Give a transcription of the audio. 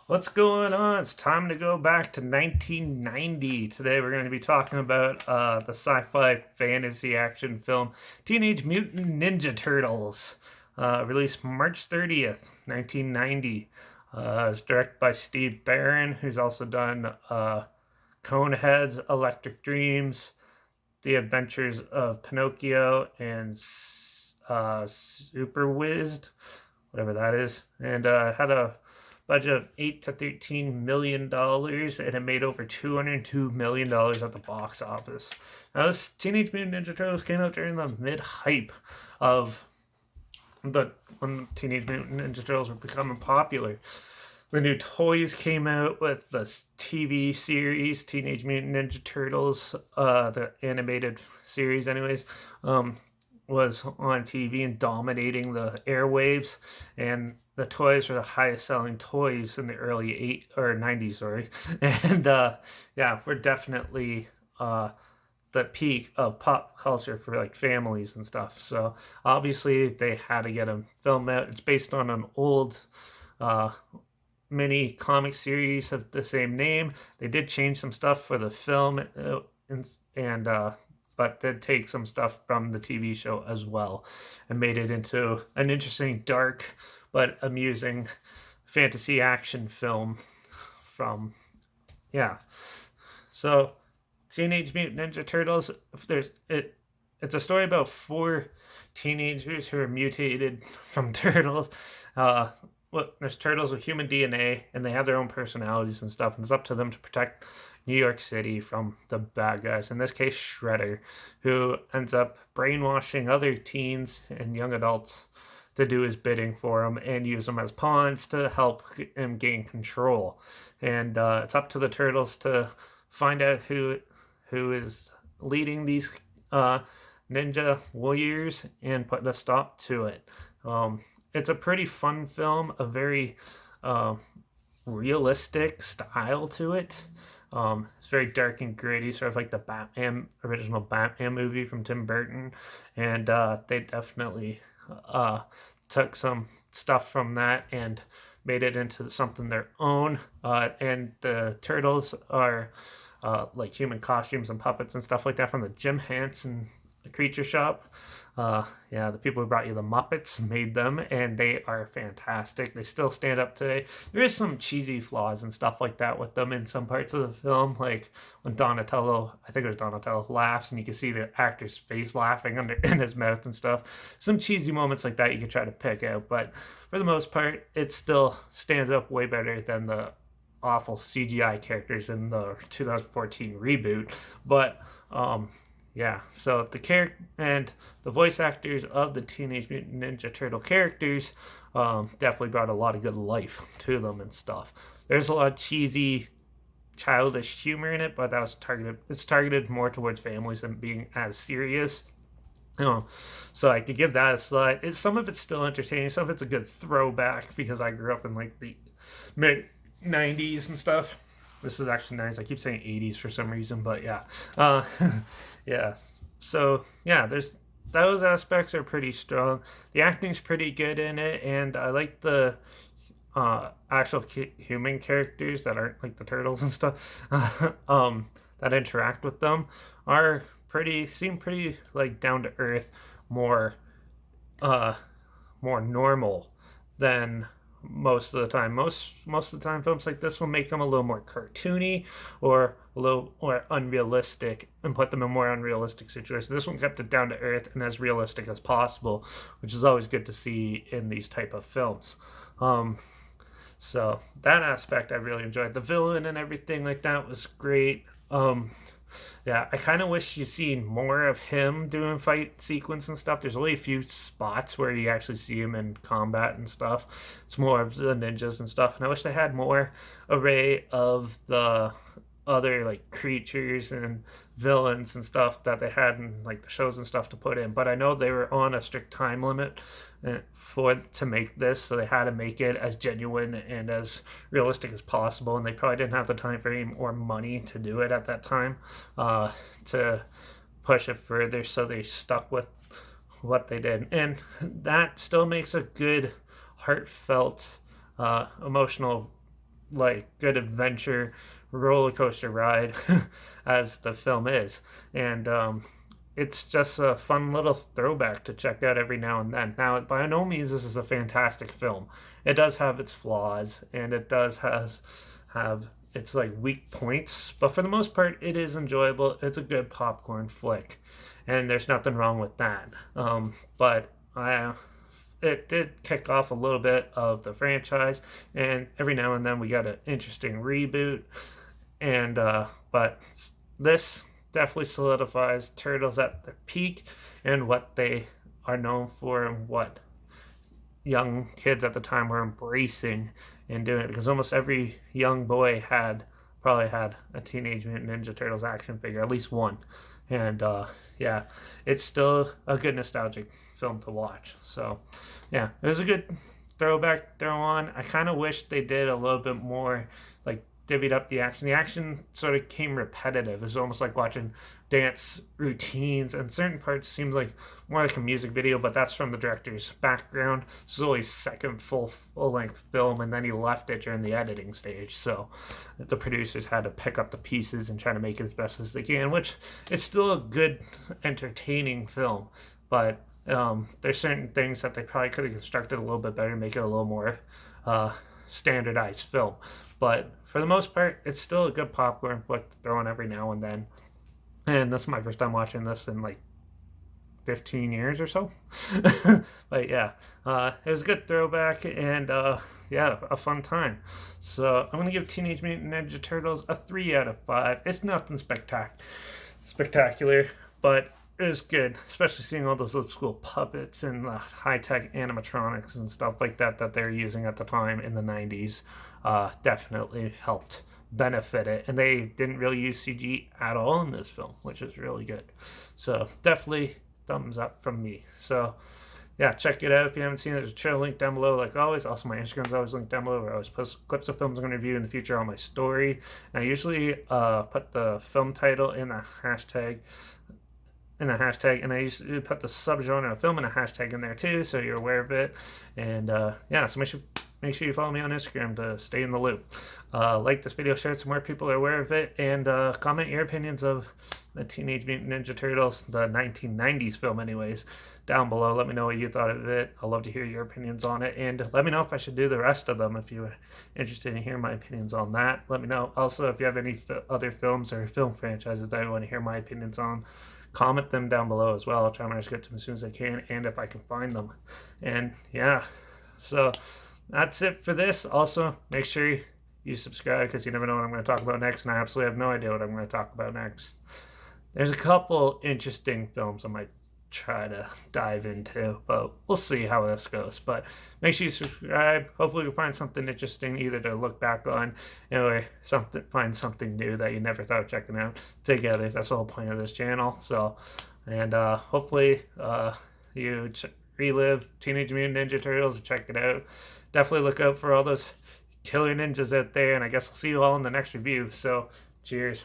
What's going on? It's time to go back to 1990. Today we're going to be talking about the sci-fi fantasy action film Teenage Mutant Ninja Turtles, released March 30th, 1990. It's directed by Steve Barron, who's also done Coneheads, Electric Dreams, The Adventures of Pinocchio, and Super Whizzed, whatever that is, and had a budget of $8 to $13 million, and it made over $202 million at the box office. Now, this Teenage Mutant Ninja Turtles came out during the mid hype of the when Teenage Mutant Ninja Turtles were becoming popular. The new toys came out with the TV series Teenage Mutant Ninja Turtles, the animated series, anyways. Was on TV and dominating the airwaves, and the toys were the highest selling toys in the early '90s, sorry, and yeah, we're definitely the peak of pop culture for like families and stuff. So obviously they had to get a film out. It's based on an old uh, mini comic series of the same name. They did change some stuff for the film, and but did take some stuff from the TV show as well, and made it into an interesting, dark but amusing fantasy action film. From yeah, so Teenage Mutant Ninja Turtles. It's a story about four teenagers who are mutated from turtles. Uh, there's turtles with human DNA, and they have their own personalities and stuff. And it's up to them to protect New York City from the bad guys. In this case, Shredder, who ends up brainwashing other teens and young adults to do his bidding for him and use them as pawns to help him gain control. And it's up to the turtles to find out who is leading these ninja warriors and put a stop to it. It's a pretty fun film, a very uh, realistic style to it. It's very dark and gritty, sort of like the Batman original Batman movie from Tim Burton, and they definitely uh, took some stuff from that and made it into something their own. And the turtles are like human costumes and puppets and stuff like that from the Jim Henson Creature Shop. Yeah, the people who brought you the Muppets made them, and they are fantastic. They still stand up today. There is some cheesy flaws and stuff like that with them in some parts of the film, like when Donatello, I think it was Donatello, laughs, and you can see the actor's face laughing under in his mouth and stuff. Some cheesy moments like that you can try to pick out, but for the most part, it still stands up way better than the awful CGI characters in the 2014 reboot. But yeah, so the character and the voice actors of the Teenage Mutant Ninja Turtle characters definitely brought a lot of good life to them and stuff. There's a lot of cheesy, childish humor in it, but that was targeted. It's targeted more towards families than being as serious. You know, so I could give that a slide. Some of it's still entertaining. Some of it's a good throwback because I grew up in like the mid '90s and stuff. This is actually nice. I keep saying '80s for some reason, but yeah. Yeah. So yeah, there's those aspects are pretty strong. The acting's pretty good in it, and I like the actual human characters that aren't like the turtles and stuff. That interact with them are seem pretty like down to earth, more uh more normal than most of the time. Most of the time, films like this will make them a little more cartoony or a little more unrealistic and put them in more unrealistic situations. This one kept it down to earth and as realistic as possible, which is always good to see in these type of films. Um, so that aspect I really enjoyed. The villain and everything like that was great. Yeah, I kind of wish you seen more of him doing fight sequence and stuff. There's only a few spots where you actually see him in combat and stuff. It's more of the ninjas and stuff, and I wish they had more array of the other like creatures and villains and stuff that they had in like the shows and stuff to put in. But I know they were on a strict time limit for to make this, so they had to make it as genuine and as realistic as possible. And they probably didn't have the time frame or money to do it at that time, to push it further. So they stuck with what they did, and that still makes a good, heartfelt, emotional like good adventure roller coaster ride as the film is, and it's just a fun little throwback to check out every now and then. Now, by no means this is a fantastic film. It does have its flaws, and it does have its like weak points, but for the most part, it is enjoyable. It's a good popcorn flick, and there's nothing wrong with that. But it did kick off a little bit of the franchise, and every now and then we got an interesting reboot. And but this definitely solidifies Turtles at their peak and what they are known for and what young kids at the time were embracing and doing it, because almost every young boy probably had a Teenage Mutant Ninja Turtles action figure, at least one. And yeah, it's still a good nostalgic film to watch. So yeah, it was a good throwback throw on. I kind of wish they did a little bit more, like divvied up the action. The action sort of came repetitive. It was almost like watching dance routines, and certain parts seemed like more like a music video, but that's from the director's background. This is only his second full-length film, and then he left it during the editing stage. So the producers had to pick up the pieces and try to make it as best as they can, which is still a good, entertaining film. But there's certain things that they probably could have constructed a little bit better to make it a little more standardized film. But for the most part, it's still a good popcorn flick to throw in every now and then. And this is my first time watching this in like 15 years or so. But yeah, it was a good throwback, and yeah, a fun time. So I'm going to give Teenage Mutant Ninja Turtles a 3 out of 5. It's nothing spectacular, but it was good, especially seeing all those old school puppets and high-tech animatronics and stuff like that they were using at the time in the 90s. Definitely helped benefit it, and they didn't really use CG at all in this film, which is really good. So definitely thumbs up from me. So yeah, check it out if you haven't seen it. There's a trailer link down below, like always. Also, my Instagram is always linked down below, where I always post clips of films I'm going to review in the future on my story. And I usually put the film title in a hashtag, and I used to put the subgenre of film in a hashtag in there too, so you're aware of it. And yeah, so make sure you follow me on Instagram to stay in the loop. Like this video, share it so more people are aware of it, and comment your opinions of the Teenage Mutant Ninja Turtles, the 1990s film anyways, down below. Let me know what you thought of it. I'd love to hear your opinions on it, and let me know if I should do the rest of them if you're interested in hearing my opinions on that. Let me know. Also, if you have any other films or film franchises that I want to hear my opinions on, comment them down below as well. I'll try my best to get to them as soon as I can, and if I can find them. And yeah, so that's it for this. Also, make sure you subscribe, because you never know what I'm going to talk about next, and I absolutely have no idea what I'm going to talk about next. There's a couple interesting films I might try to dive into, but we'll see how this goes. But make sure you subscribe. Hopefully you'll find something interesting either to look back on, or find something new that you never thought of checking out together. That's the whole point of this channel. So, and hopefully you relive Teenage Mutant Ninja Turtles and check it out. Definitely look out for all those killer ninjas out there, and I guess I'll see you all in the next review. So cheers.